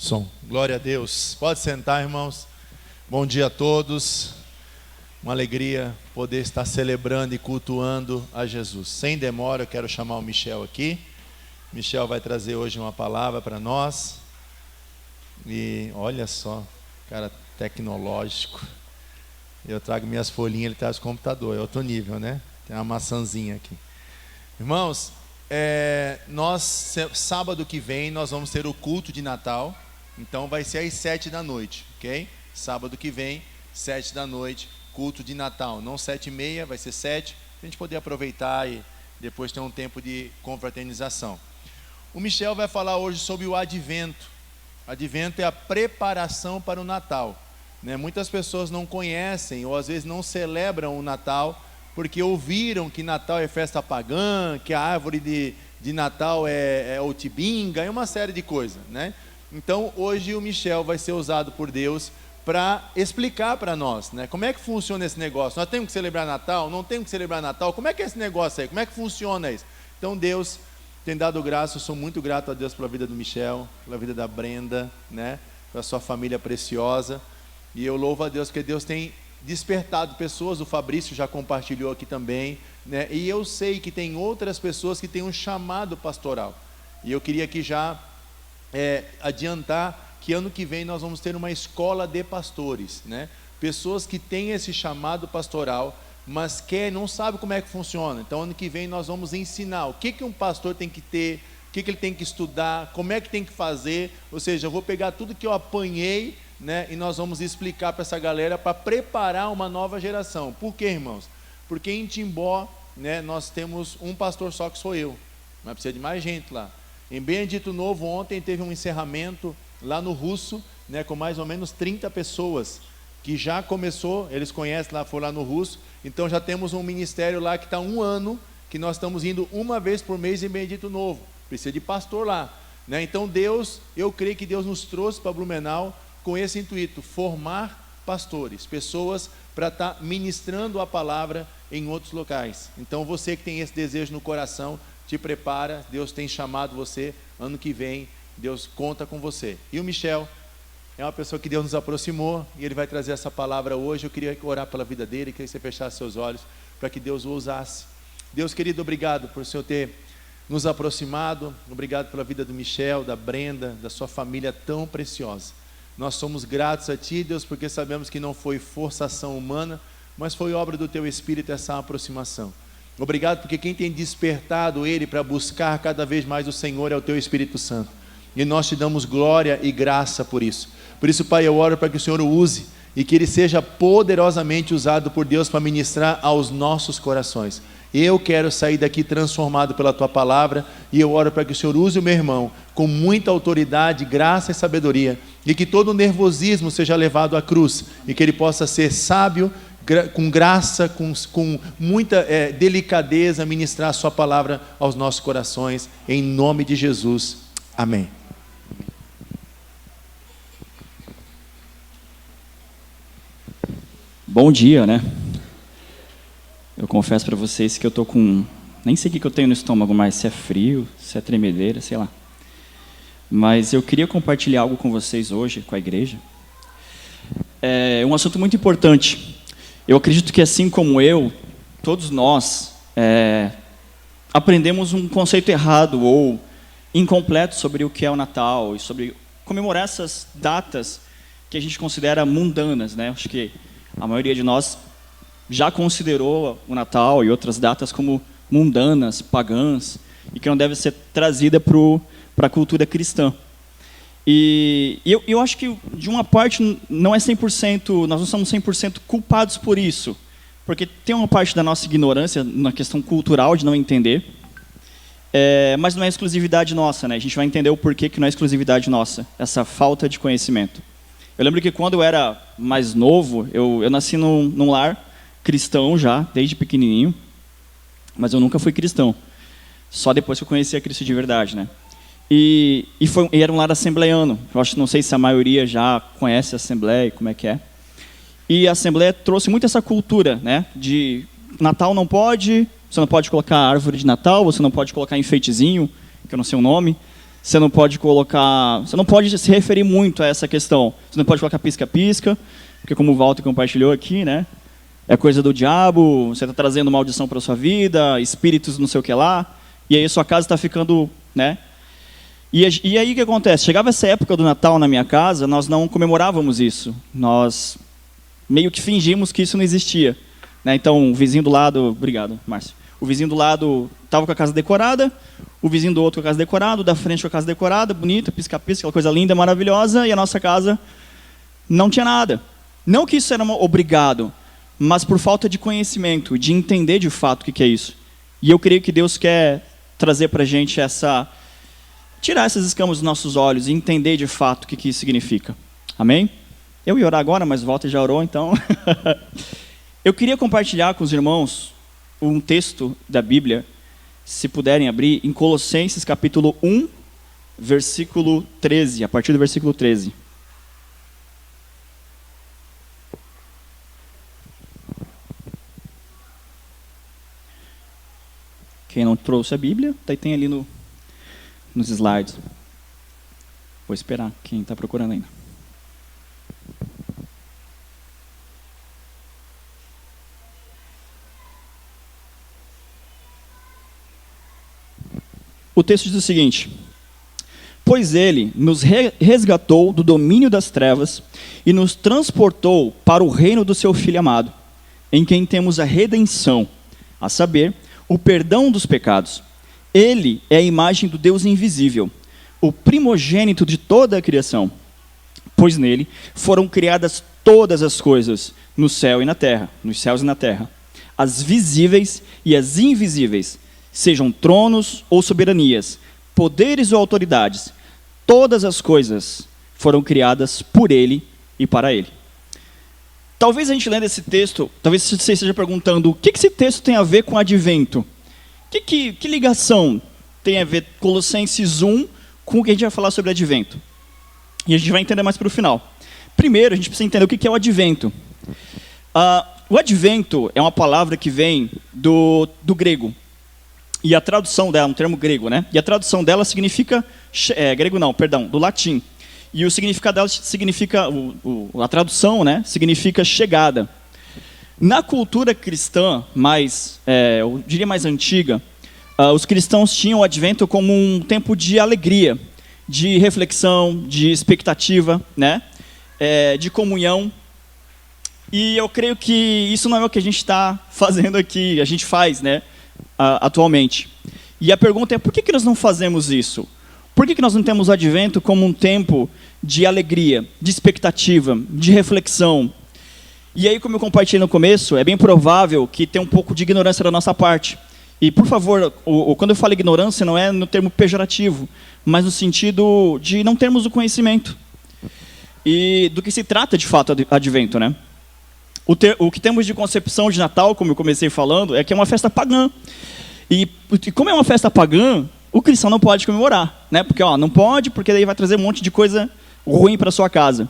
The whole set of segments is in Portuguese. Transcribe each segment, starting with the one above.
Som. Glória a Deus. Pode sentar, irmãos. Bom dia a todos. Uma alegria poder estar celebrando e cultuando a Jesus. Sem demora, eu quero chamar o Michel aqui. Michel vai trazer hoje uma palavra para nós. E olha só, cara tecnológico. Eu trago minhas folhinhas, ele traz o computador. É outro nível, né? Tem uma maçãzinha aqui. Irmãos, sábado que vem, nós vamos ter o culto de Natal. Então vai ser às 7 da noite, ok? Sábado que vem, 7 da noite, culto de Natal. Não 7h30, vai ser 7, para a gente poder aproveitar e depois ter um tempo de confraternização. O Michel vai falar hoje sobre o Advento. Advento é a preparação para o Natal, né? Muitas pessoas não conhecem ou às vezes não celebram o Natal porque ouviram que Natal é festa pagã, que a árvore de Natal é otibinga, é uma série de coisas, né? Então hoje o Michel vai ser usado por Deus para explicar para nós, né? Como é que funciona esse negócio? Nós temos que celebrar Natal? Não temos que celebrar Natal? Como é que é esse negócio aí? Como é que funciona isso? Então Deus tem dado graça, eu sou muito grato a Deus pela vida do Michel, pela vida da Brenda, né? Pela sua família preciosa. E eu louvo a Deus porque Deus tem despertado pessoas, o Fabrício já compartilhou aqui também, né? E eu sei que tem outras pessoas que têm um chamado pastoral. E eu queria aqui já adiantar que ano que vem nós vamos ter uma escola de pastores, né? Pessoas que têm esse chamado pastoral, mas não sabe como é que funciona. Então ano que vem nós vamos ensinar o que um pastor tem que ter, o que ele tem que estudar, como é que tem que fazer. Ou seja, eu vou pegar tudo que eu apanhei, né, e nós vamos explicar para essa galera para preparar uma nova geração. Por quê, irmãos? Porque em Timbó, né, nós temos um pastor só que sou eu, mas precisa de mais gente lá. Em Benedito Novo ontem teve um encerramento lá no Russo, né, com mais ou menos 30 pessoas que já começou, eles conhecem lá, foram lá no Russo. Então já temos um ministério lá que está 1 ano, que nós estamos indo uma vez por mês em Benedito Novo. Precisa de pastor lá, né? Então eu creio que Deus nos trouxe para Blumenau com esse intuito, formar pastores, pessoas para estar ministrando a palavra em outros locais. Então você que tem esse desejo no coração, te prepara, Deus tem chamado você, ano que vem, Deus conta com você. E o Michel é uma pessoa que Deus nos aproximou, e ele vai trazer essa palavra hoje. Eu queria orar pela vida dele, queria que você fechasse seus olhos, para que Deus o usasse. Deus querido, obrigado por o Senhor ter nos aproximado, obrigado pela vida do Michel, da Brenda, da sua família tão preciosa. Nós somos gratos a Ti, Deus, porque sabemos que não foi forçação humana, mas foi obra do Teu Espírito essa aproximação. Obrigado porque quem tem despertado ele para buscar cada vez mais o Senhor é o Teu Espírito Santo. E nós Te damos glória e graça por isso. Por isso, Pai, eu oro para que o Senhor o use e que ele seja poderosamente usado por Deus para ministrar aos nossos corações. Eu quero sair daqui transformado pela Tua palavra, e eu oro para que o Senhor use o meu irmão com muita autoridade, graça e sabedoria, e que todo o nervosismo seja levado à cruz, e que ele possa ser sábio, com graça, com muita delicadeza, ministrar a Sua palavra aos nossos corações, em nome de Jesus, amém. Bom dia, né? Eu confesso para vocês que eu tô com... Nem sei o que eu tenho no estômago mais, se é frio, se é tremedeira, sei lá. Mas eu queria compartilhar algo com vocês hoje, com a igreja. É um assunto muito importante. Eu acredito que assim como eu, todos nós aprendemos um conceito errado ou incompleto sobre o que é o Natal e sobre comemorar essas datas que a gente considera mundanas, né? Acho que a maioria de nós já considerou o Natal e outras datas como mundanas, pagãs, e que não deve ser trazida para a cultura cristã. E eu acho que, de uma parte, não é 100%, nós não somos 100% culpados por isso, porque tem uma parte da nossa ignorância na questão cultural de não entender, mas não é exclusividade nossa, né? A gente vai entender o porquê que não é exclusividade nossa, essa falta de conhecimento. Eu lembro que quando eu era mais novo, eu nasci num lar cristão já, desde pequenininho, mas eu nunca fui cristão. Só depois que eu conheci a Cristo de verdade, né? E era um lar assembleiano. Eu acho, não sei se a maioria já conhece a Assembleia e como é que é. E a Assembleia trouxe muito essa cultura, né? De Natal não pode, você não pode colocar árvore de Natal, você não pode colocar enfeitezinho, que eu não sei o nome. você não pode se referir muito a essa questão. Você não pode colocar pisca-pisca, porque como o Walter compartilhou aqui, né? É coisa do diabo, você está trazendo maldição para a sua vida, espíritos não sei o que lá, e aí a sua casa está ficando, né? E aí o que acontece? Chegava essa época do Natal na minha casa, nós não comemorávamos isso. Nós meio que fingimos que isso não existia, né? Então o vizinho do lado, obrigado, Márcio. O vizinho do lado estava com a casa decorada, o vizinho do outro com a casa decorada, o da frente com a casa decorada, bonita, pisca-pisca, aquela coisa linda, maravilhosa, e a nossa casa não tinha nada. Não que isso era obrigado, mas por falta de conhecimento, de entender de fato o que é isso. E eu creio que Deus quer trazer para a gente tirar essas escamas dos nossos olhos e entender de fato o que isso significa. Amém? Eu ia orar agora, mas o Walter já orou, então. Eu queria compartilhar com os irmãos um texto da Bíblia, se puderem abrir, em Colossenses capítulo 1, versículo 13, a partir do versículo 13. Quem não trouxe a Bíblia, daí tem ali nos slides. Vou esperar quem está procurando ainda. O texto diz o seguinte: pois ele nos resgatou do domínio das trevas e nos transportou para o reino do seu Filho amado, em quem temos a redenção, a saber, o perdão dos pecados. Ele é a imagem do Deus invisível, o primogênito de toda a criação, pois nele foram criadas todas as coisas, no céu e na terra, nos céus e na terra, as visíveis e as invisíveis, sejam tronos ou soberanias, poderes ou autoridades, todas as coisas foram criadas por ele e para ele. Talvez a gente lendo esse texto, talvez você esteja perguntando, o que esse texto tem a ver com advento? Que ligação tem a ver Colossenses 1 com o que a gente vai falar sobre advento? E a gente vai entender mais para o final. Primeiro, a gente precisa entender o que é o advento. O advento é uma palavra que vem do grego. E a tradução dela, um termo grego, né? E a tradução dela significa, do latim. E o significado dela significa, a tradução, né, significa chegada. Na cultura cristã, eu diria mais antiga, os cristãos tinham o advento como um tempo de alegria, de reflexão, de expectativa, né, de comunhão. E eu creio que isso não é o que a gente está fazendo aqui, a gente faz, né, atualmente. E a pergunta é, por que nós não fazemos isso? Por que nós não temos o advento como um tempo de alegria, de expectativa, de reflexão? E aí, como eu compartilhei no começo, é bem provável que tenha um pouco de ignorância da nossa parte. E, por favor, quando eu falo ignorância, não é no termo pejorativo, mas no sentido de não termos o conhecimento. E do que se trata, de fato, advento, né? O que temos de concepção de Natal, como eu comecei falando, é que é uma festa pagã. E como é uma festa pagã, o cristão não pode comemorar, né? Porque não pode, porque daí vai trazer um monte de coisa ruim para sua casa.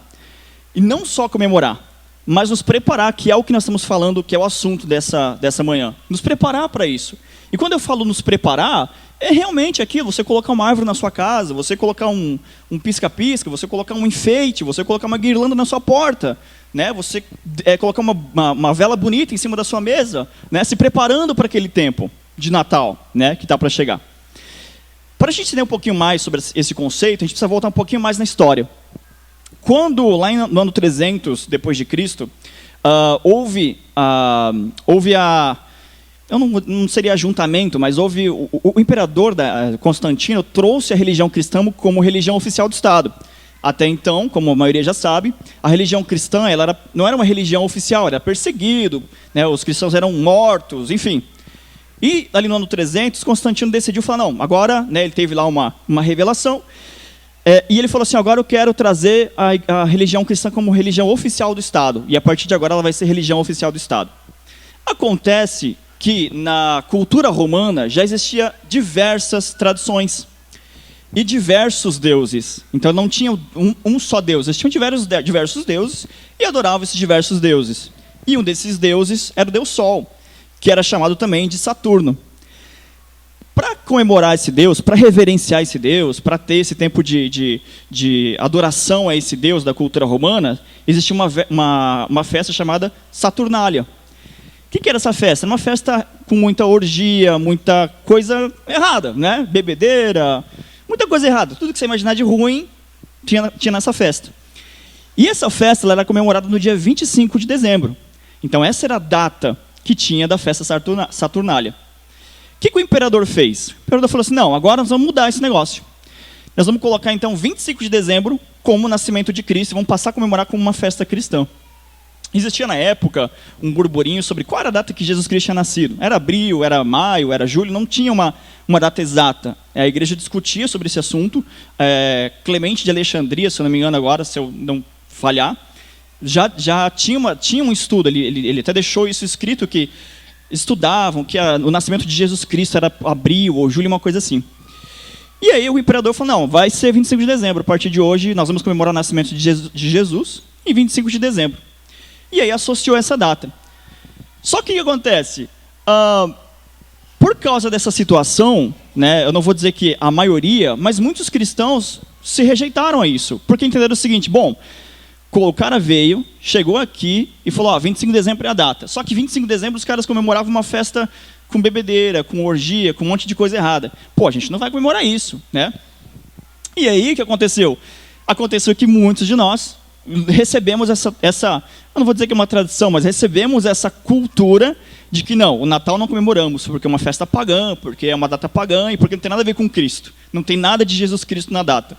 E não só comemorar, mas nos preparar, que é o que nós estamos falando, que é o assunto dessa manhã. Nos preparar para isso. E quando eu falo nos preparar, é realmente aquilo, você colocar uma árvore na sua casa, você colocar um pisca-pisca, você colocar um enfeite, você colocar uma guirlanda na sua porta, né? Você colocar uma vela bonita em cima da sua mesa, né? Se preparando para aquele tempo de Natal, né? Que está para chegar. Para a gente entender um pouquinho mais sobre esse conceito, a gente precisa voltar um pouquinho mais na história. Quando, lá no ano 300 depois de Cristo, houve eu não seria ajuntamento, mas houve o imperador Constantino trouxe a religião cristã como religião oficial do Estado. Até então, como a maioria já sabe, a religião cristã não era uma religião oficial, era perseguido, né, os cristãos eram mortos, enfim. E ali no ano 300, Constantino decidiu falar, não, agora, né, ele teve lá uma revelação, e ele falou assim, agora eu quero trazer a religião cristã como religião oficial do Estado, e a partir de agora ela vai ser religião oficial do Estado. Acontece que na cultura romana já existia diversas tradições e diversos deuses. Então não tinha um só Deus, existiam diversos deuses e adoravam esses diversos deuses. E um desses deuses era o Deus Sol, que era chamado também de Saturno. para comemorar esse Deus, para reverenciar esse Deus, para ter esse tempo de adoração a esse Deus da cultura romana, existia uma festa chamada Saturnália. O que era essa festa? Era uma festa com muita orgia, muita coisa errada, né? Bebedeira, muita coisa errada. Tudo que você imaginar de ruim tinha nessa festa. E essa festa ela era comemorada no dia 25 de dezembro. Então essa era a data que tinha da festa Saturnália. O que o imperador fez? O imperador falou assim, não, agora nós vamos mudar esse negócio. Nós vamos colocar então 25 de dezembro como o nascimento de Cristo e vamos passar a comemorar como uma festa cristã. Existia na época um burburinho sobre qual era a data que Jesus Cristo tinha nascido. Era abril, era maio, era julho, não tinha uma data exata. A igreja discutia sobre esse assunto. Clemente de Alexandria, se eu não me engano agora, se eu não falhar, já tinha um estudo, ele até deixou isso escrito, que estudavam que o nascimento de Jesus Cristo era abril ou julho, uma coisa assim. E aí o imperador falou, não, vai ser 25 de dezembro, a partir de hoje nós vamos comemorar o nascimento de Jesus em 25 de dezembro. E aí associou essa data. Só que o que acontece? Por causa dessa situação, né, eu não vou dizer que a maioria, mas muitos cristãos se rejeitaram a isso, porque entenderam o seguinte, bom, o cara veio, chegou aqui e falou, 25 de dezembro é a data. Só que 25 de dezembro os caras comemoravam uma festa com bebedeira, com orgia, com um monte de coisa errada. Pô, a gente não vai comemorar isso, né? E aí, o que aconteceu? Aconteceu que muitos de nós recebemos essa, eu não vou dizer que é uma tradição, mas recebemos essa cultura de que não, o Natal não comemoramos, porque é uma festa pagã, porque é uma data pagã e porque não tem nada a ver com Cristo. Não tem nada de Jesus Cristo na data.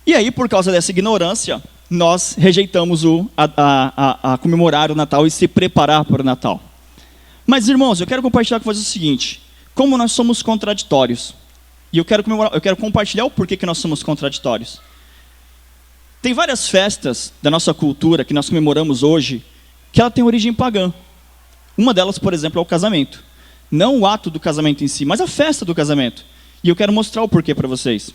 E aí, por causa dessa ignorância, nós rejeitamos a comemorar o Natal e se preparar para o Natal. Mas, irmãos, eu quero compartilhar com vocês o seguinte, como nós somos contraditórios. E eu quero compartilhar o porquê que nós somos contraditórios. Tem várias festas da nossa cultura que nós comemoramos hoje que ela tem origem pagã. Uma delas, por exemplo, é o casamento. Não o ato do casamento em si, mas a festa do casamento. E eu quero mostrar o porquê para vocês.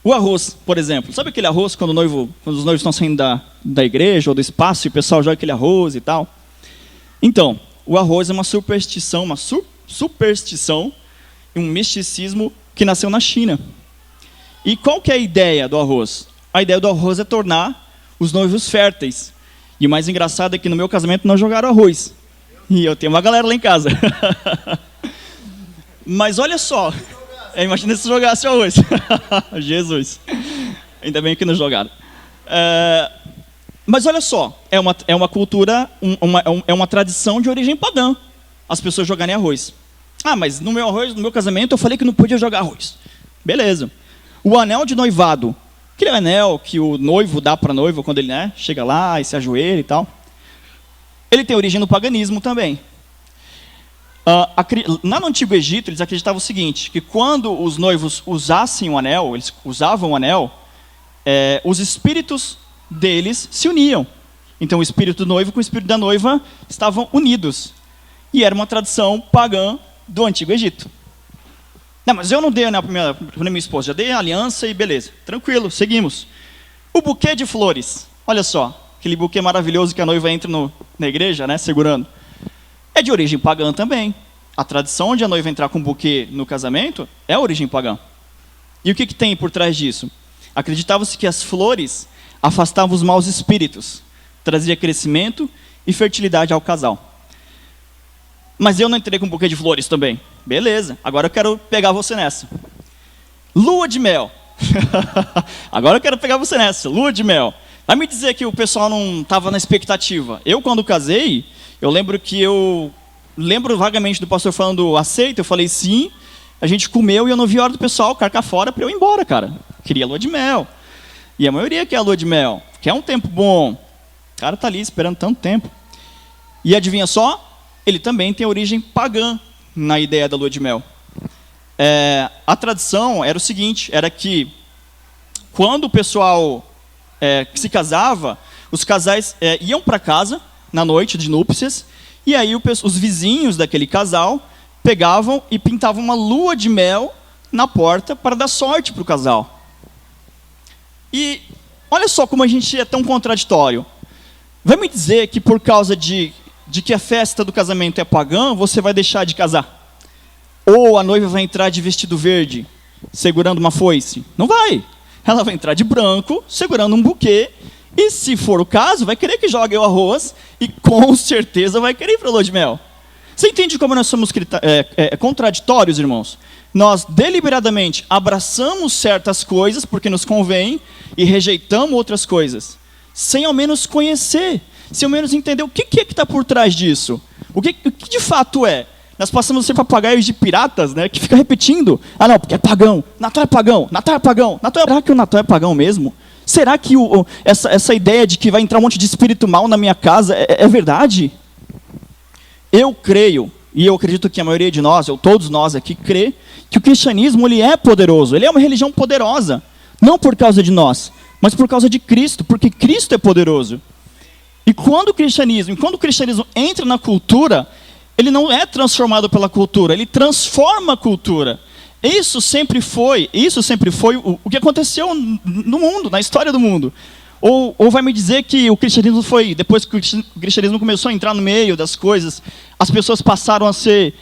O arroz, por exemplo. Sabe aquele arroz quando os noivos estão saindo da igreja ou do espaço e o pessoal joga aquele arroz e tal? Então, o arroz é uma superstição, e um misticismo que nasceu na China. E qual que é a ideia do arroz? A ideia do arroz é tornar os noivos férteis. E o mais engraçado é que no meu casamento não jogaram arroz. E eu tenho uma galera lá em casa. Mas olha só, imagina se jogasse arroz. Jesus. Ainda bem que não jogaram. Mas olha só, é uma cultura, é uma tradição de origem pagã. As pessoas jogarem arroz. Mas no meu casamento eu falei que não podia jogar arroz. Beleza. O anel de noivado, aquele anel que o noivo dá para a noiva quando ele chega lá e se ajoelha e tal, ele tem origem no paganismo também. No Antigo Egito, eles acreditavam o seguinte, que quando os noivos usassem o anel, eles usavam o anel, os espíritos deles se uniam. Então o espírito do noivo com o espírito da noiva estavam unidos. E era uma tradição pagã do Antigo Egito. Não, mas eu não dei anel para minha esposa, já dei a aliança e beleza. Tranquilo, seguimos. O buquê de flores, olha só, aquele buquê maravilhoso que a noiva entra na igreja, segurando. É de origem pagã também. A tradição de a noiva entrar com um buquê no casamento é origem pagã. E o que tem por trás disso? Acreditava-se que as flores afastavam os maus espíritos, trazia crescimento e fertilidade ao casal. Mas eu não entrei com um buquê de flores também. Beleza, agora eu quero pegar você nessa. Lua de mel. Agora eu quero pegar você nessa, lua de mel. Vai me dizer que o pessoal não estava na expectativa. Eu, quando casei, eu lembro vagamente do pastor falando aceita, eu falei sim, a gente comeu e eu não vi a hora do pessoal carcar fora para eu ir embora, cara. Queria lua de mel. E a maioria quer a lua de mel, quer um tempo bom. O cara está ali esperando tanto tempo. E adivinha só? Ele também tem origem pagã na ideia da lua de mel. A tradição era o seguinte, era que quando o pessoal que se casava, os casais iam para casa na noite de núpcias, e aí os vizinhos daquele casal pegavam e pintavam uma lua de mel na porta para dar sorte para o casal. E olha só como a gente é tão contraditório. Vai me dizer que por causa de de que a festa do casamento é pagã, você vai deixar de casar? Ou a noiva vai entrar de vestido verde, segurando uma foice? Não vai. Ela vai entrar de branco, segurando um buquê, e se for o caso, vai querer que jogue o arroz, e com certeza vai querer ir para a lua de mel. Você entende como nós somos contraditórios, irmãos? Nós deliberadamente abraçamos certas coisas porque nos convém e rejeitamos outras coisas, sem ao menos conhecer, sem ao menos entender o que é que está por trás disso. O que de fato é? Nós passamos a ser papagaios de piratas, né, que fica repetindo: ah não, porque é pagão, Natal é pagão, Natal é pagão, Natal é... Será que o Natal é pagão mesmo? Será que essa ideia de que vai entrar um monte de espírito mal na minha casa é verdade? Eu creio, e eu acredito que a maioria de nós, ou todos nós aqui, crê que o cristianismo ele é poderoso, ele é uma religião poderosa, não por causa de nós, mas por causa de Cristo, porque Cristo é poderoso. E quando o cristianismo entra na cultura, ele não é transformado pela cultura, ele transforma a cultura. Isso sempre foi o que aconteceu no mundo, na história do mundo. Ou vai me dizer que o cristianismo foi, depois que o cristianismo começou a entrar no meio das coisas, as pessoas passaram a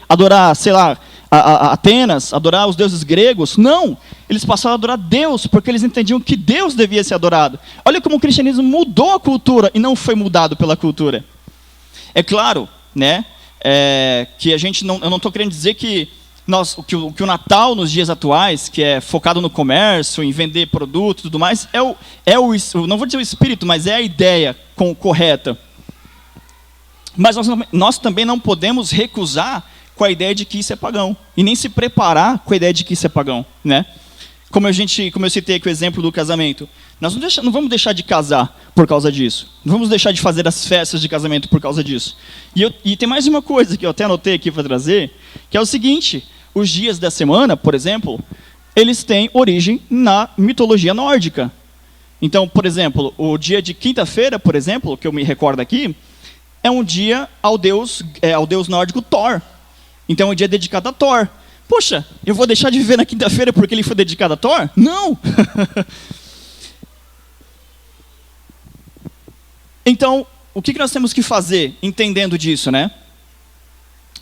adorar, sei lá, a Atenas, adorar os deuses gregos? Não, eles passaram a adorar Deus, porque eles entendiam que Deus devia ser adorado. Olha como o cristianismo mudou a cultura e não foi mudado pela cultura. É claro, né, que eu não estou querendo dizer que o Natal nos dias atuais, que é focado no comércio, em vender produtos e tudo mais, não vou dizer o espírito, mas é a ideia correta. Mas nós também não podemos recusar com a ideia de que isso é pagão, e nem se preparar com a ideia de que isso é pagão, né? Como eu citei aqui o exemplo do casamento, nós não vamos deixar de casar por causa disso, não vamos deixar de fazer as festas de casamento por causa disso. E tem mais uma coisa que eu até anotei aqui para trazer, que é o seguinte: os dias da semana, por exemplo, eles têm origem na mitologia nórdica. Então, por exemplo, o dia de quinta-feira, por exemplo, que eu me recordo aqui, é um dia ao deus nórdico Thor. Então é um dia dedicado a Thor. Poxa, eu vou deixar de viver na quinta-feira porque ele foi dedicado a Thor? Não! Então, o que nós temos que fazer entendendo disso, né?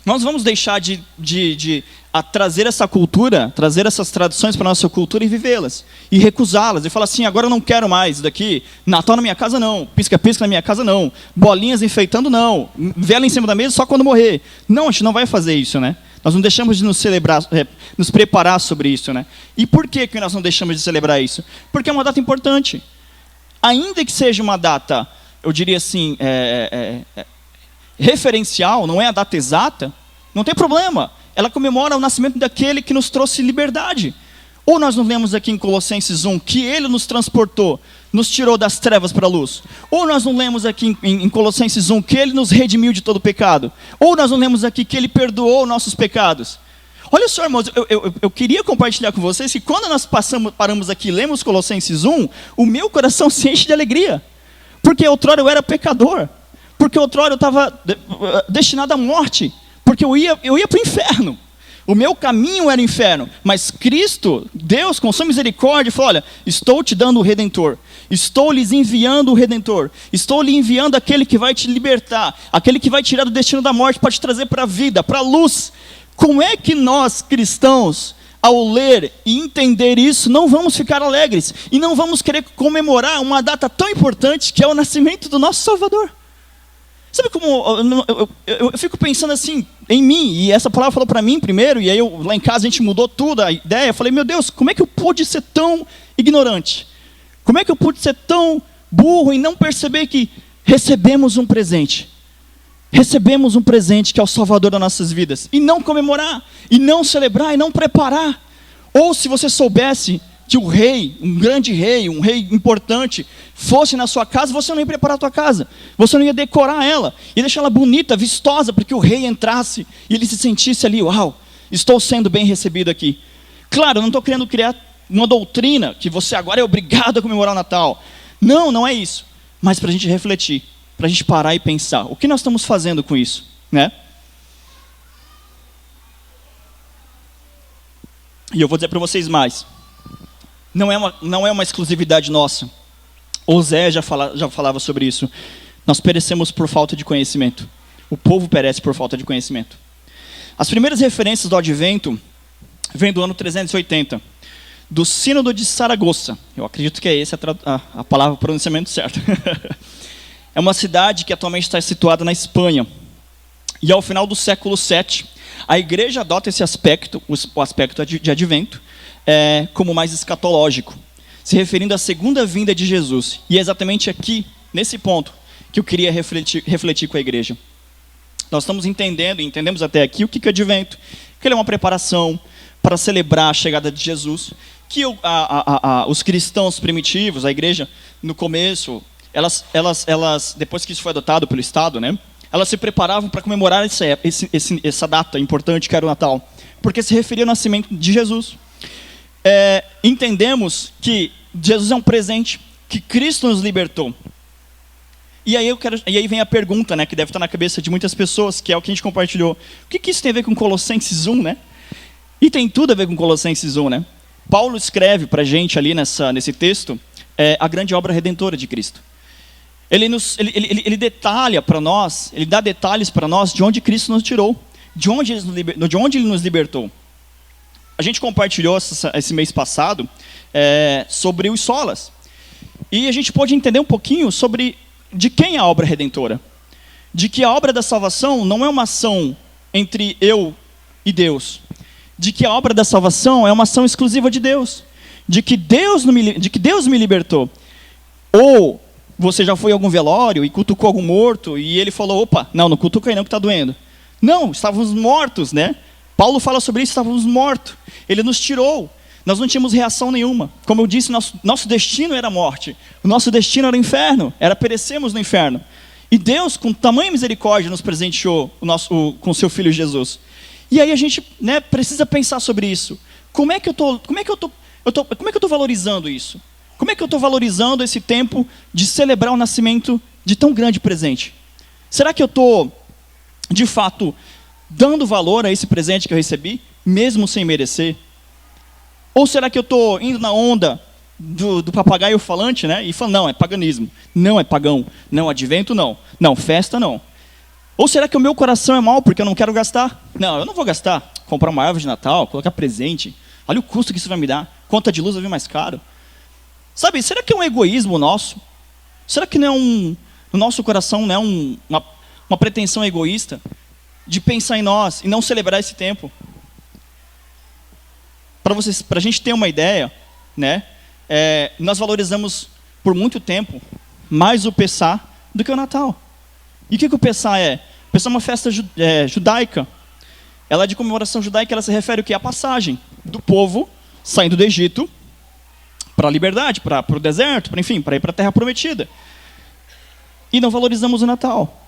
Nós vamos deixar de trazer essa cultura, trazer essas tradições para a nossa cultura e vivê-las. E recusá-las. E falar assim: agora eu não quero mais isso daqui. Natal na minha casa não. Pisca-pisca na minha casa não. Bolinhas enfeitando não. Vela em cima da mesa só quando morrer. Não, a gente não vai fazer isso, né? Nós não deixamos de nos preparar sobre isso, né? E por que nós não deixamos de celebrar isso? Porque é uma data importante. Ainda que seja uma data, eu diria assim, referencial, não é a data exata, não tem problema. Ela comemora o nascimento daquele que nos trouxe liberdade. Ou nós não lemos aqui em Colossenses 1 que ele nos transportou, nos tirou das trevas para a luz. Ou nós não lemos aqui em Colossenses 1 que ele nos redimiu de todo pecado. Ou nós não lemos aqui que ele perdoou nossos pecados. Olha só, irmãos, eu queria compartilhar com vocês que quando nós paramos aqui e lemos Colossenses 1, o meu coração se enche de alegria. Porque outrora eu era pecador. Porque outrora eu estava destinado à morte. Porque eu ia para o inferno. O meu caminho era o inferno. Mas Cristo, Deus, com sua misericórdia, falou: olha, estou te dando o Redentor. Estou lhes enviando o Redentor. Estou lhe enviando aquele que vai te libertar. Aquele que vai tirar do destino da morte para te trazer para a vida, para a luz. Como é que nós, cristãos, ao ler e entender isso, não vamos ficar alegres? E não vamos querer comemorar uma data tão importante que é o nascimento do nosso Salvador? Sabe como eu fico pensando assim em mim, e essa palavra falou para mim primeiro, e aí lá em casa a gente mudou tudo, a ideia. Eu falei: meu Deus, como é que eu pude ser tão ignorante? Como é que eu pude ser tão burro e não perceber que recebemos um presente? Recebemos um presente que é o Salvador das nossas vidas, e não comemorar, e não celebrar, e não preparar. Ou se você soubesse que o rei, um grande rei, um rei importante, fosse na sua casa, você não ia preparar a tua casa, você não ia decorar ela, ia deixar ela bonita, vistosa, para que o rei entrasse e ele se sentisse ali: uau, estou sendo bem recebido aqui. Claro, eu não estou querendo criar uma doutrina que você agora é obrigado a comemorar o Natal. Não, não é isso. Mas para a gente refletir, para a gente parar e pensar, o que nós estamos fazendo com isso, né? E eu vou dizer para vocês mais. Não é uma exclusividade nossa. Osé já falava sobre isso. Nós perecemos por falta de conhecimento. O povo perece por falta de conhecimento. As primeiras referências do advento vêm do ano 380, do Sínodo de Saragoça. Eu acredito que é essa a palavra, o pronunciamento certo. É uma cidade que atualmente está situada na Espanha. E ao final do século VII, a igreja adota esse aspecto, o aspecto de advento, como mais escatológico, se referindo à segunda vinda de Jesus. E é exatamente aqui, nesse ponto, que eu queria refletir com a igreja. Nós estamos entendemos até aqui o que é advento, que ele é uma preparação para celebrar a chegada de Jesus, que os cristãos primitivos, a igreja, no começo, elas depois que isso foi adotado pelo Estado, né, elas se preparavam para comemorar essa data importante que era o Natal, porque se referia ao nascimento de Jesus. Entendemos que Jesus é um presente, que Cristo nos libertou. E aí vem a pergunta, né, que deve estar na cabeça de muitas pessoas, que é o que a gente compartilhou. O que isso tem a ver com Colossenses 1, né? E tem tudo a ver com Colossenses 1, né? Paulo escreve para a gente ali nesse texto a grande obra redentora de Cristo. Ele detalha para nós, ele dá detalhes para nós de onde Cristo nos tirou, de onde ele nos libertou. A gente compartilhou esse mês passado sobre os solas. E a gente pôde entender um pouquinho sobre de quem é a obra redentora. De que a obra da salvação não é uma ação entre eu e Deus. De que a obra da salvação é uma ação exclusiva de Deus. De que Deus me libertou. Ou você já foi a algum velório e cutucou algum morto e ele falou, opa, não cutuca aí não que está doendo. Não, estávamos mortos, né? Paulo fala sobre isso, estávamos mortos. Ele nos tirou. Nós não tínhamos reação nenhuma. Como eu disse, nosso destino era a morte. O nosso destino era o inferno. Era perecermos no inferno. E Deus, com tamanha misericórdia, nos presenteou com seu Filho Jesus. E aí a gente, né, precisa pensar sobre isso. Como é que eu estou valorizando isso? Como é que eu estou valorizando esse tempo de celebrar o nascimento de tão grande presente? Será que eu estou, de fato, dando valor a esse presente que eu recebi, mesmo sem merecer? Ou será que eu estou indo na onda do papagaio falante, né? E falando, não, é paganismo, não é pagão, não, advento não, festa não. Ou será que o meu coração é mau porque eu não quero gastar? Não, eu não vou gastar, comprar uma árvore de Natal, colocar presente, olha o custo que isso vai me dar, conta de luz vai vir mais caro. Sabe, será que é um egoísmo nosso? Será que não é no nosso coração não é uma pretensão egoísta de pensar em nós e não celebrar esse tempo? Para a gente ter uma ideia, né, nós valorizamos por muito tempo mais o Pessah do que o Natal. E o que o Pessah é? O Pessah é uma festa judaica. Ela é de comemoração judaica, ela se refere ao quê? À passagem do povo saindo do Egito para a liberdade, para o deserto, para ir para a terra prometida. E não valorizamos o Natal.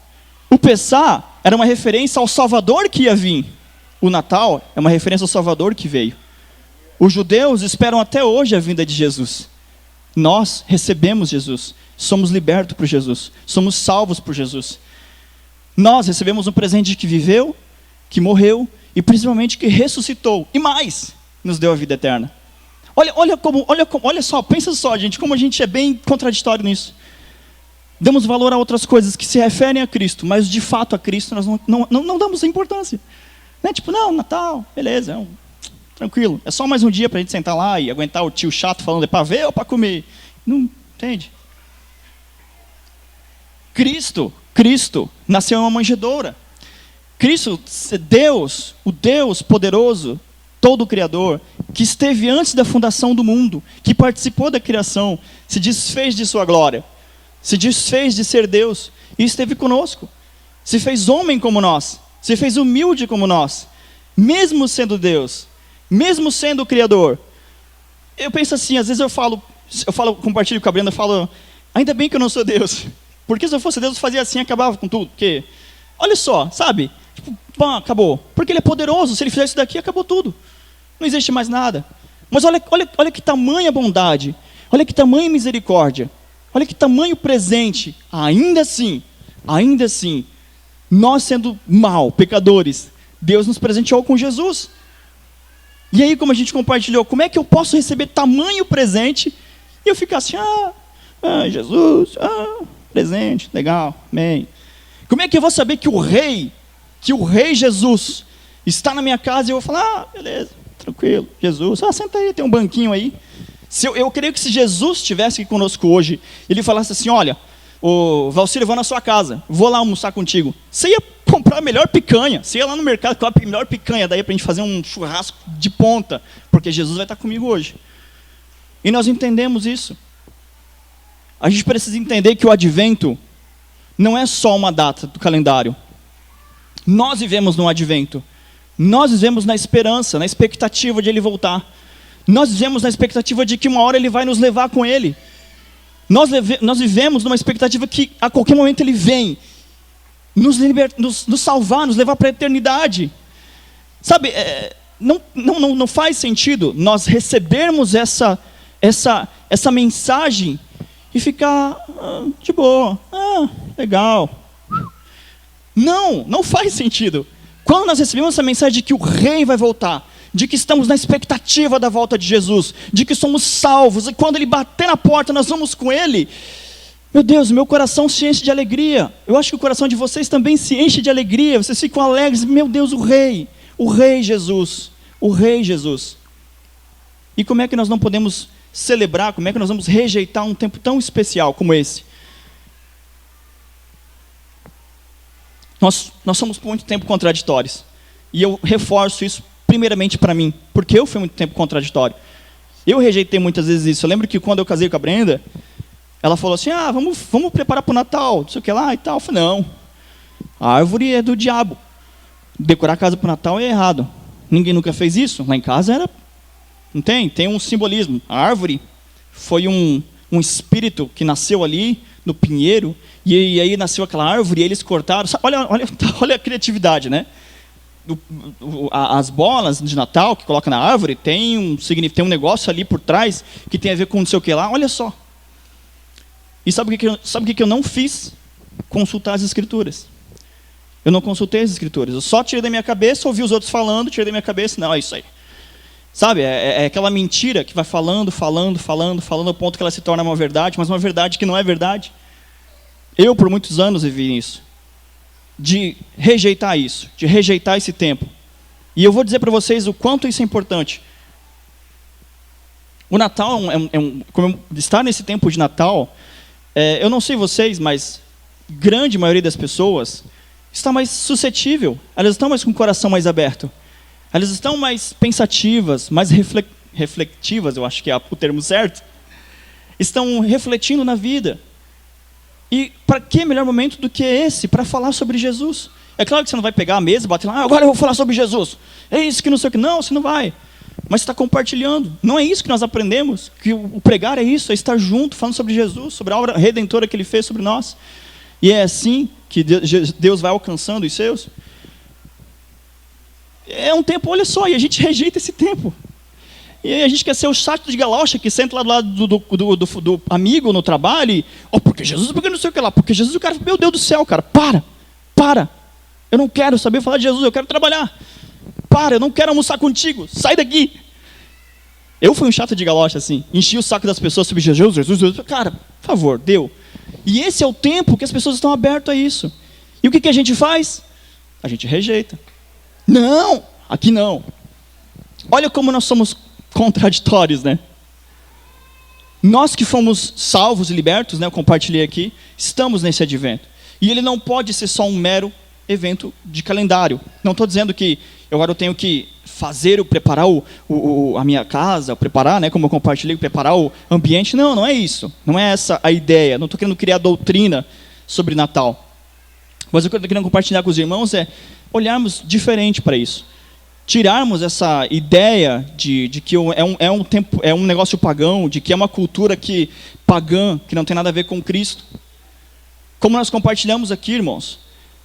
O Pessah era uma referência ao Salvador que ia vir. O Natal é uma referência ao Salvador que veio. Os judeus esperam até hoje a vinda de Jesus. Nós recebemos Jesus. Somos libertos por Jesus. Somos salvos por Jesus. Nós recebemos um presente que viveu, que morreu e principalmente que ressuscitou. E mais, nos deu a vida eterna. Olha só, pensa só, gente, como a gente é bem contraditório nisso. Damos valor a outras coisas que se referem a Cristo, mas de fato a Cristo nós não damos importância. Né? Tipo, não, Natal, beleza, tranquilo. É só mais um dia para a gente sentar lá e aguentar o tio chato falando, é para ver ou para comer? Não, entende? Cristo nasceu em uma manjedoura. Cristo, Deus, o Deus poderoso, todo o Criador, que esteve antes da fundação do mundo, que participou da criação, se desfez de sua glória, se desfez de ser Deus e esteve conosco. Se fez homem como nós, se fez humilde como nós, mesmo sendo Deus, mesmo sendo o Criador. Eu penso assim, às vezes eu falo, compartilho com a Brenda, falo, ainda bem que eu não sou Deus, porque se eu fosse Deus eu fazia assim, acabava com tudo, porque, olha só, sabe, tipo, pá, acabou, porque Ele é poderoso, se Ele fizer isso daqui, acabou tudo, não existe mais nada. Mas olha que tamanha bondade, olha que tamanha misericórdia, olha que tamanho presente, ainda assim, nós sendo mal, pecadores, Deus nos presenteou com Jesus. E aí, como a gente compartilhou, como é que eu posso receber tamanho presente e eu ficar assim, Jesus, presente, legal, amém. Como é que eu vou saber que o rei Jesus está na minha casa e eu vou falar, beleza, tranquilo, Jesus, senta aí, tem um banquinho aí. Eu creio que se Jesus estivesse aqui conosco hoje, ele falasse assim, olha, ô Valcírio, eu vou na sua casa, vou lá almoçar contigo. Você ia comprar a melhor picanha, você ia lá no mercado comprar a melhor picanha, daí para a gente fazer um churrasco de ponta, porque Jesus vai estar comigo hoje. E nós entendemos isso. A gente precisa entender que o advento não é só uma data do calendário. Nós vivemos no advento. Nós vivemos na esperança, na expectativa de ele voltar. Nós vivemos na expectativa de que uma hora ele vai nos levar com ele. Nós vivemos numa expectativa que a qualquer momento ele vem nos salvar, nos levar para a eternidade. Sabe, não faz sentido nós recebermos essa mensagem e ficar de boa, legal. Não faz sentido. Quando nós recebemos essa mensagem de que o rei vai voltar, de que estamos na expectativa da volta de Jesus, de que somos salvos, e quando ele bater na porta nós vamos com ele, meu Deus, meu coração se enche de alegria. Eu acho que o coração de vocês também se enche de alegria, vocês ficam alegres, meu Deus, o rei Jesus. E como é que nós não podemos celebrar, como é que nós vamos rejeitar um tempo tão especial como esse? Nós somos por muito tempo contraditórios. E eu reforço isso primeiramente para mim, porque eu fui muito tempo contraditório. Eu rejeitei muitas vezes isso. Eu lembro que quando eu casei com a Brenda, ela falou assim, vamos preparar para o Natal, não sei o que lá e tal. Eu falei, não, a árvore é do diabo. Decorar a casa para o Natal é errado. Ninguém nunca fez isso. Lá em casa era... Não tem um simbolismo. A árvore foi um espírito que nasceu ali no pinheiro, e aí nasceu aquela árvore, e eles cortaram. Olha a criatividade, né? As bolas de Natal que coloca na árvore tem um negócio ali por trás que tem a ver com não sei o que lá. Olha só. E sabe o que eu não fiz? Consultar as escrituras. Eu não consultei as escrituras. Eu só tirei da minha cabeça, ouvi os outros falando, tirei da minha cabeça. Não, é isso aí. Sabe, é aquela mentira que vai falando, ao ponto que ela se torna uma verdade, mas uma verdade que não é verdade. Eu, por muitos anos, vivi isso. De rejeitar isso, de rejeitar esse tempo. E eu vou dizer para vocês o quanto isso é importante. O Natal, estar nesse tempo de Natal, eu não sei vocês, mas grande maioria das pessoas está mais suscetível, elas estão mais com o coração mais aberto. Elas estão mais pensativas, mais reflexivas, eu acho que é o termo certo. Estão refletindo na vida. E para que melhor momento do que esse para falar sobre Jesus? É claro que você não vai pegar a mesa e bater lá, agora eu vou falar sobre Jesus. É isso que não sei o que. Não, você não vai. Mas você está compartilhando. Não é isso que nós aprendemos. Que o pregar é isso, é estar junto, falando sobre Jesus, sobre a obra redentora que ele fez sobre nós. E é assim que Deus vai alcançando os seus. É um tempo, olha só, e a gente rejeita esse tempo. E a gente quer ser o chato de galocha que senta lá do lado do amigo no trabalho e, porque Jesus, porque não sei o que lá, porque Jesus, o cara, meu Deus do céu, cara, para. Eu não quero saber falar de Jesus, eu quero trabalhar. Eu não quero almoçar contigo, sai daqui. Eu fui um chato de galocha assim, enchi o saco das pessoas sobre Jesus, cara, por favor, deu. E esse é o tempo que as pessoas estão abertas a isso. E o que a gente faz? A gente rejeita. Não, aqui não. Olha como nós somos contraditórios, né? Nós que fomos salvos e libertos, né, eu compartilhei aqui, estamos nesse advento. E ele não pode ser só um mero evento de calendário. Não estou dizendo que agora eu tenho que preparar a minha casa, preparar, né, como eu compartilhei, preparar o ambiente. Não é isso. Não é essa a ideia. Não estou querendo criar doutrina sobre Natal. Mas o que eu estou querendo compartilhar com os irmãos é olharmos diferente para isso. Tirarmos essa ideia de que é um negócio pagão, de que é uma cultura pagã, que não tem nada a ver com Cristo. Como nós compartilhamos aqui, irmãos,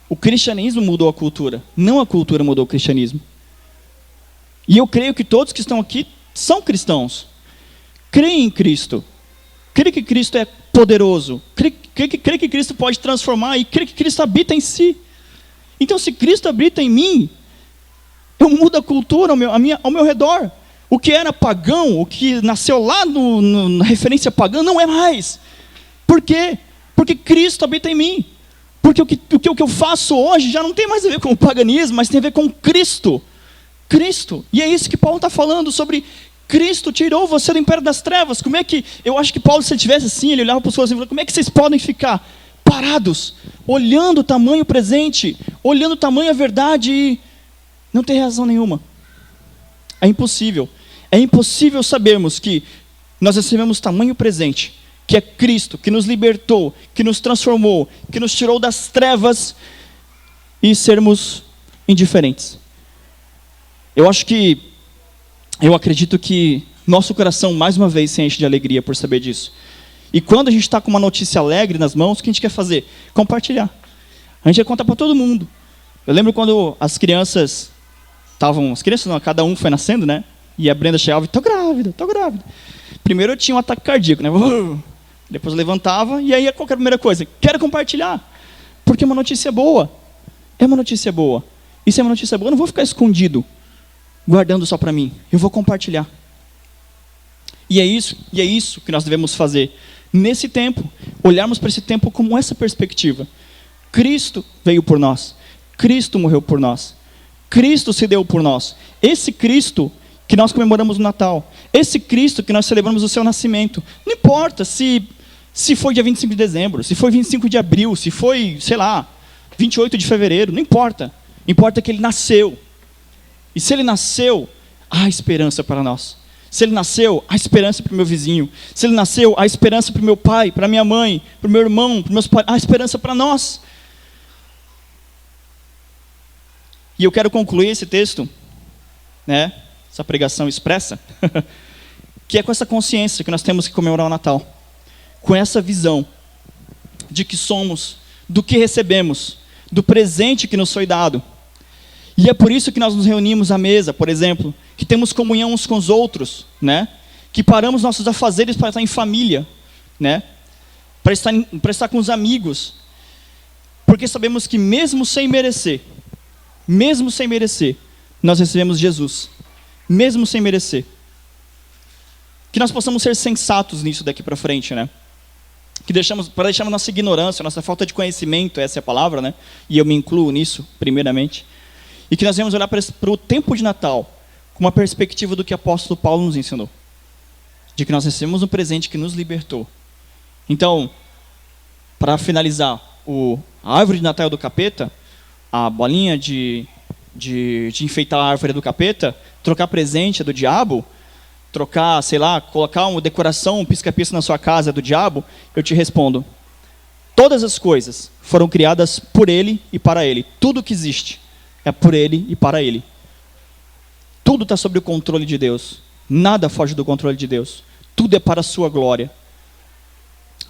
o cristianismo mudou a cultura, não a cultura mudou o cristianismo. E eu creio que todos que estão aqui são cristãos. Creem em Cristo. Creem que Cristo é poderoso. Creem que Cristo pode transformar e creem que Cristo habita em si. Então, se Cristo habita em mim, eu mudo a cultura ao meu redor. O que era pagão, o que nasceu lá na referência pagã, não é mais. Por quê? Porque Cristo habita em mim. Porque o que eu faço hoje já não tem mais a ver com o paganismo, mas tem a ver com Cristo. Cristo. E é isso que Paulo está falando sobre Cristo tirou você do império das trevas. Como é que, eu acho que Paulo, se ele tivesse assim, ele olhava para os outros e falava, como é que vocês podem ficar parados, olhando o tamanho presente, olhando o tamanho a verdade e não ter razão nenhuma? É impossível. É impossível sabermos que nós recebemos tamanho presente, que é Cristo, que nos libertou, que nos transformou, que nos tirou das trevas e sermos indiferentes. Eu acredito que nosso coração, mais uma vez, se enche de alegria por saber disso. E quando a gente está com uma notícia alegre nas mãos, o que a gente quer fazer? Compartilhar. A gente quer contar para todo mundo. Eu lembro quando as crianças cada um foi nascendo, né? E a Brenda chegava e, tô grávida. Primeiro eu tinha um ataque cardíaco, né? Depois eu levantava e aí qual que era a primeira coisa? Quero compartilhar. Porque é uma notícia boa. É uma notícia boa. E se é uma notícia boa, eu não vou ficar escondido, guardando só para mim. Eu vou compartilhar. E é isso que nós devemos fazer. Nesse tempo, olharmos para esse tempo como essa perspectiva. Cristo veio por nós. Cristo morreu por nós. Cristo se deu por nós. Esse Cristo que nós comemoramos no Natal. Esse Cristo que nós celebramos o seu nascimento. Não importa se foi dia 25 de dezembro, se foi 25 de abril, se foi, 28 de fevereiro. Não importa. Importa que ele nasceu. E se ele nasceu, há esperança para nós. Se ele nasceu, há esperança para o meu vizinho. Se ele nasceu, há esperança para o meu pai, para a minha mãe, para o meu irmão, para os meus pais. Há esperança para nós. E eu quero concluir esse texto, né, essa pregação expressa, que é com essa consciência que nós temos que comemorar o Natal. Com essa visão de que somos, do que recebemos, do presente que nos foi dado. E é por isso que nós nos reunimos à mesa, por exemplo, que temos comunhão uns com os outros, né? Que paramos nossos afazeres para estar em família, né? Para estar com os amigos, porque sabemos que mesmo sem merecer, nós recebemos Jesus, mesmo sem merecer. Que nós possamos ser sensatos nisso daqui para frente, né? Para deixarmos nossa ignorância, nossa falta de conhecimento, essa é a palavra, né? E eu me incluo nisso, primeiramente. E que nós vamos olhar para o tempo de Natal com uma perspectiva do que o apóstolo Paulo nos ensinou. De que nós recebemos um presente que nos libertou. Então, para finalizar, a árvore de Natal do capeta, a bolinha de enfeitar a árvore do capeta, trocar presente é do diabo, trocar, colocar uma decoração, um pisca-pisca na sua casa é do diabo, eu te respondo, todas as coisas foram criadas por ele e para ele. Tudo que existe é por ele e para ele. Tudo está sob o controle de Deus. Nada foge do controle de Deus. Tudo é para a sua glória.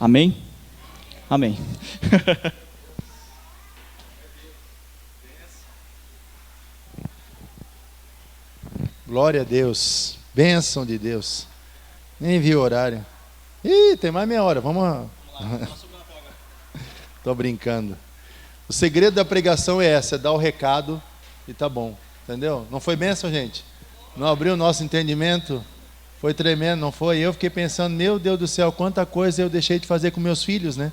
Amém? Amém. Glória a Deus. Bênção de Deus. Nem vi o horário. Ih, tem mais meia hora. Vamos lá. Estou brincando. O segredo da pregação é essa, é dar o recado e tá bom. Entendeu? Não foi bênção, gente? Não abriu o nosso entendimento? Foi tremendo, não foi? Eu fiquei pensando, meu Deus do céu, quanta coisa eu deixei de fazer com meus filhos, né?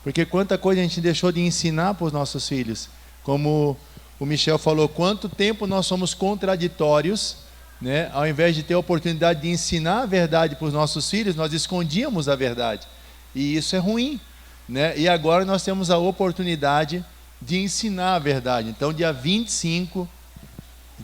Porque quanta coisa a gente deixou de ensinar para os nossos filhos. Como o Michel falou, quanto tempo nós somos contraditórios, né? Ao invés de ter a oportunidade de ensinar a verdade para os nossos filhos, nós escondíamos a verdade. E isso é ruim, né? E agora nós temos a oportunidade de ensinar a verdade. Então, dia 25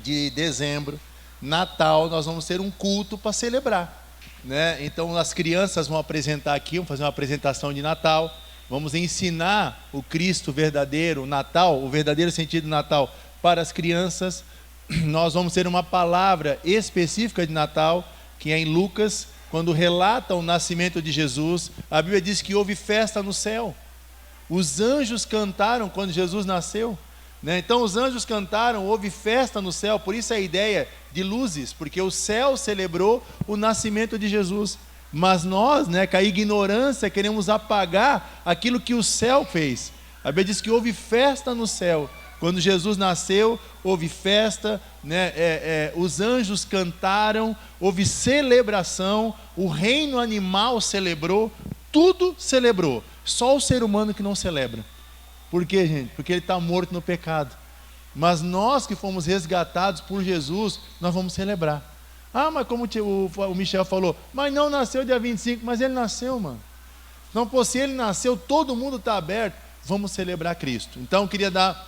de dezembro, Natal, nós vamos ter um culto para celebrar, né? Então, as crianças vão apresentar aqui, vão fazer uma apresentação de Natal, vamos ensinar o Cristo verdadeiro, o Natal, o verdadeiro sentido do Natal para as crianças. Nós vamos ter uma palavra específica de Natal, que é em Lucas, quando relata o nascimento de Jesus. A Bíblia diz que houve festa no céu. Os anjos cantaram quando Jesus nasceu, né? Então os anjos cantaram, houve festa no céu. Por isso a ideia de luzes, porque o céu celebrou o nascimento de Jesus. Mas nós, né, com a ignorância, queremos apagar aquilo que o céu fez. A Bíblia diz que houve festa no céu. Quando Jesus nasceu, houve festa, né? Os anjos cantaram, houve celebração, o reino animal celebrou, tudo celebrou. Só o ser humano que não celebra. Por quê, gente? Porque ele está morto no pecado. Mas nós que fomos resgatados por Jesus, nós vamos celebrar. Ah, mas como o Michel falou, mas não nasceu dia 25, mas ele nasceu, mano. Não, pô, se ele nasceu, todo mundo está aberto, vamos celebrar Cristo. Então, eu queria dar,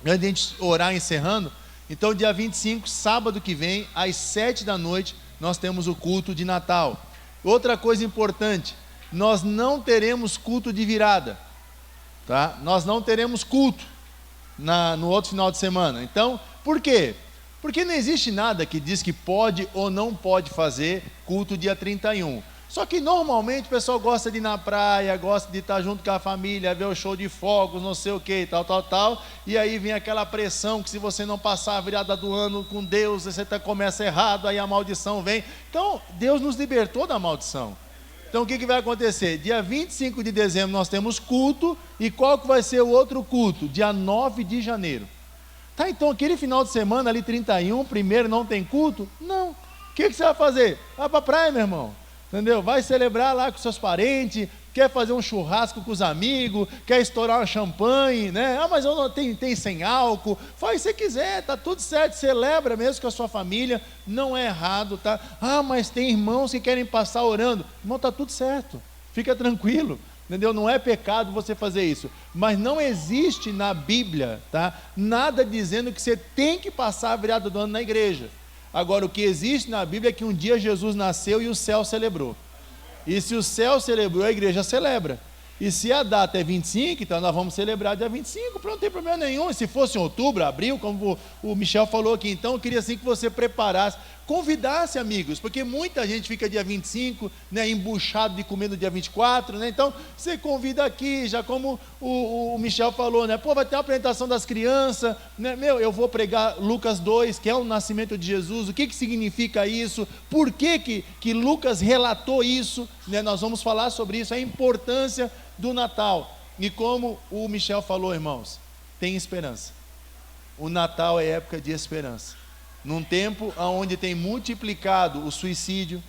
antes de a gente orar encerrando, então dia 25, sábado que vem, às 7 da noite, nós temos o culto de Natal. Outra coisa importante, nós não teremos culto de virada, tá? Nós não teremos culto no outro final de semana. Então, por quê? Porque não existe nada que diz que pode ou não pode fazer culto dia 31. Só que normalmente o pessoal gosta de ir na praia, gosta de estar junto com a família, ver o show de fogos, não sei o que, tal. E aí vem aquela pressão que se você não passar a virada do ano com Deus, você começa errado, aí a maldição vem. Então, Deus nos libertou da maldição. Então, o que vai acontecer? Dia 25 de dezembro nós temos culto, e qual que vai ser o outro culto? Dia 9 de janeiro. Tá, então aquele final de semana ali, 31, primeiro não tem culto? Não. O que você vai fazer? Vai para a praia, meu irmão. Entendeu? Vai celebrar lá com seus parentes, quer fazer um churrasco com os amigos, quer estourar uma champanhe, né? Ah, mas eu não tem sem álcool. Faz o que você quiser, tá tudo certo, celebra mesmo com a sua família, não é errado, tá? Ah, mas tem irmãos que querem passar orando. Irmão, tá tudo certo, fica tranquilo, entendeu? Não é pecado você fazer isso, mas não existe na Bíblia, tá? Nada dizendo que você tem que passar a virada do ano na igreja. Agora, o que existe na Bíblia é que um dia Jesus nasceu e o céu celebrou. E se o céu celebrou, a igreja celebra. E se a data é 25, então nós vamos celebrar dia 25, não tem problema nenhum. E se fosse em outubro, abril, como o Michel falou aqui, então eu queria assim que você preparasse, convidasse amigos, porque muita gente fica dia 25, né, embuchado de comer no dia 24, né? Então você convida aqui, já como o Michel falou, né? Pô, vai ter uma apresentação das crianças, né? Eu vou pregar Lucas 2, que é o nascimento de Jesus, o que significa isso, por que Lucas relatou isso, né? Nós vamos falar sobre isso, a importância do Natal. E como o Michel falou, irmãos, tem esperança. O Natal é época de esperança. Num tempo onde tem multiplicado o suicídio,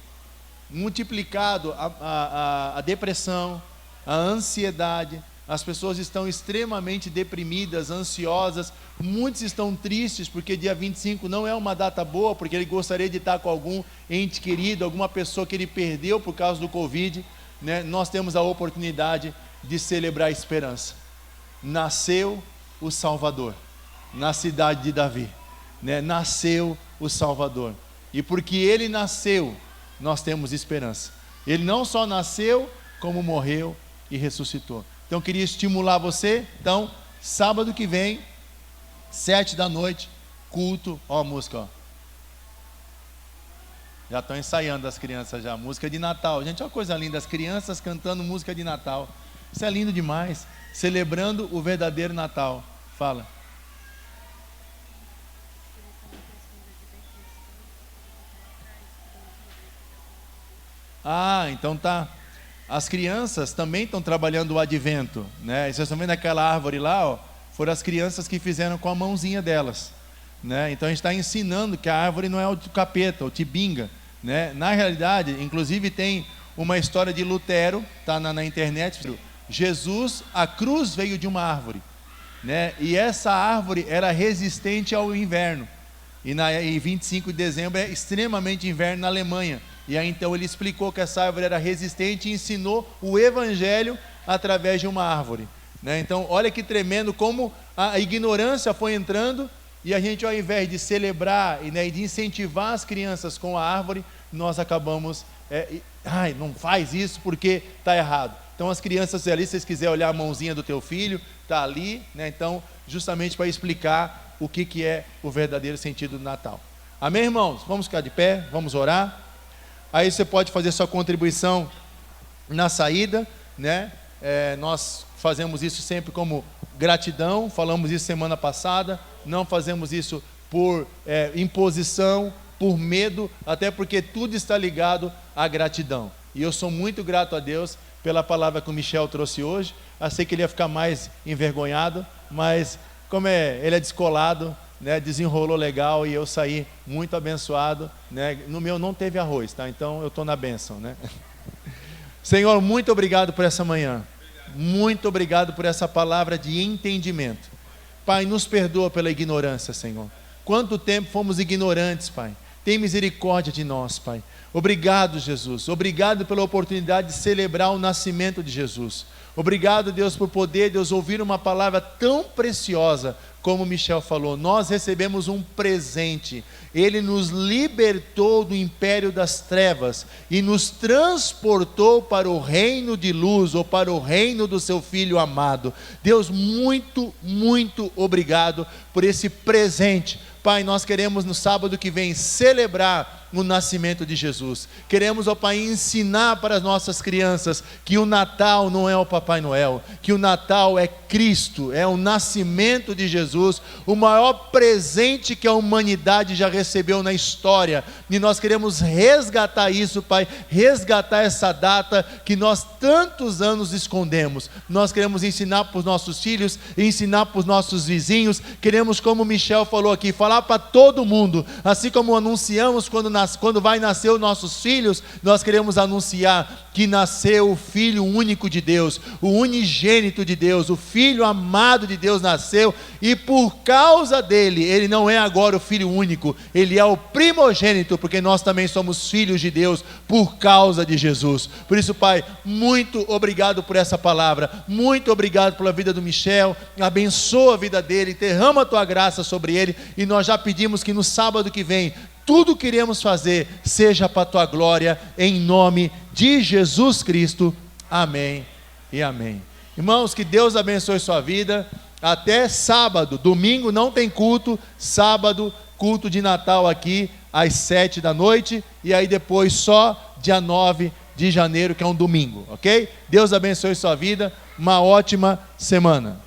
multiplicado a depressão, a ansiedade, as pessoas estão extremamente deprimidas, ansiosas, muitos estão tristes, porque dia 25 não é uma data boa, porque ele gostaria de estar com algum ente querido, alguma pessoa que ele perdeu por causa do Covid, né? Nós temos a oportunidade de celebrar a esperança. Nasceu o Salvador, na cidade de Davi, né? Nasceu o Salvador, e porque ele nasceu, nós temos esperança. Ele não só nasceu, como morreu e ressuscitou. Então eu queria estimular você. Então, sábado que vem, 7 da noite, culto. Ó a música, ó. Já estão ensaiando as crianças já, música de Natal. Gente, olha uma coisa linda, as crianças cantando música de Natal. Isso é lindo demais, celebrando o verdadeiro Natal. Fala. Ah, então tá. As crianças também estão trabalhando o advento, né? E vocês estão vendo aquela árvore lá, ó? Foram as crianças que fizeram com a mãozinha delas, né? Então a gente está ensinando que a árvore não é o capeta, o tibinga, né? Na realidade, inclusive tem uma história de Lutero, tá na internet. Jesus, a cruz veio de uma árvore, né? E essa árvore era resistente ao inverno. E em 25 de dezembro é extremamente inverno na Alemanha. E aí então ele explicou que essa árvore era resistente e ensinou o evangelho através de uma árvore, né? Então olha que tremendo como a ignorância foi entrando, e a gente, ao invés de celebrar e, né, de incentivar as crianças com a árvore, nós acabamos, não faz isso porque está errado. Então as crianças ali, se vocês quiserem olhar a mãozinha do teu filho, está ali, né? Então justamente para explicar o que é o verdadeiro sentido do Natal. Amém, irmãos? Vamos ficar de pé, vamos orar. Aí você pode fazer sua contribuição na saída, né? Nós fazemos isso sempre como gratidão, falamos isso semana passada, não fazemos isso por imposição, por medo, até porque tudo está ligado à gratidão. E eu sou muito grato a Deus pela palavra que o Michel trouxe hoje. Eu sei que ele ia ficar mais envergonhado, mas como ele é descolado, né, desenrolou legal, e eu saí muito abençoado, né? No meu não teve arroz, tá? Então eu estou na bênção, né? Senhor, muito obrigado por essa manhã. muito obrigado por essa palavra de entendimento. Pai, nos perdoa pela ignorância, Senhor. Quanto tempo fomos ignorantes, Pai. Tem misericórdia de nós, Pai. Obrigado, Jesus. Obrigado pela oportunidade de celebrar o nascimento de Jesus. Obrigado, Deus, por poder, Deus, ouvir uma palavra tão preciosa, como o Michel falou. Nós recebemos um presente. Ele nos libertou do império das trevas e nos transportou para o reino de luz, ou para o reino do seu Filho amado. Deus, muito, muito obrigado por esse presente. Pai, nós queremos no sábado que vem celebrar o nascimento de Jesus. Queremos, ó Pai, ensinar para as nossas crianças que o Natal não é o Papai Noel, que o Natal é Cristo, é o nascimento de Jesus, o maior presente que a humanidade já recebeu na história. E nós queremos resgatar isso, Pai, resgatar essa data que nós tantos anos escondemos. Nós queremos ensinar para os nossos filhos, ensinar para os nossos vizinhos. Queremos, como o Michel falou aqui, falar para todo mundo, assim como anunciamos quando vai nascer os nossos filhos, nós queremos anunciar que nasceu o Filho único de Deus, o unigênito de Deus, o Filho amado de Deus nasceu, e por causa dele, ele não é agora o Filho único, ele é o primogênito, porque nós também somos filhos de Deus, por causa de Jesus. Por isso, Pai, muito obrigado por essa palavra, muito obrigado pela vida do Michel, abençoa a vida dele, derrama a tua graça sobre ele, e nós já pedimos que no sábado que vem, tudo que iremos fazer seja para a tua glória, em nome de Jesus Cristo, amém e amém. Irmãos, que Deus abençoe sua vida, até sábado. Domingo não tem culto, sábado, culto de Natal aqui, às 7 da noite, e aí depois só dia 9 de janeiro, que é um domingo, ok? Deus abençoe sua vida, uma ótima semana.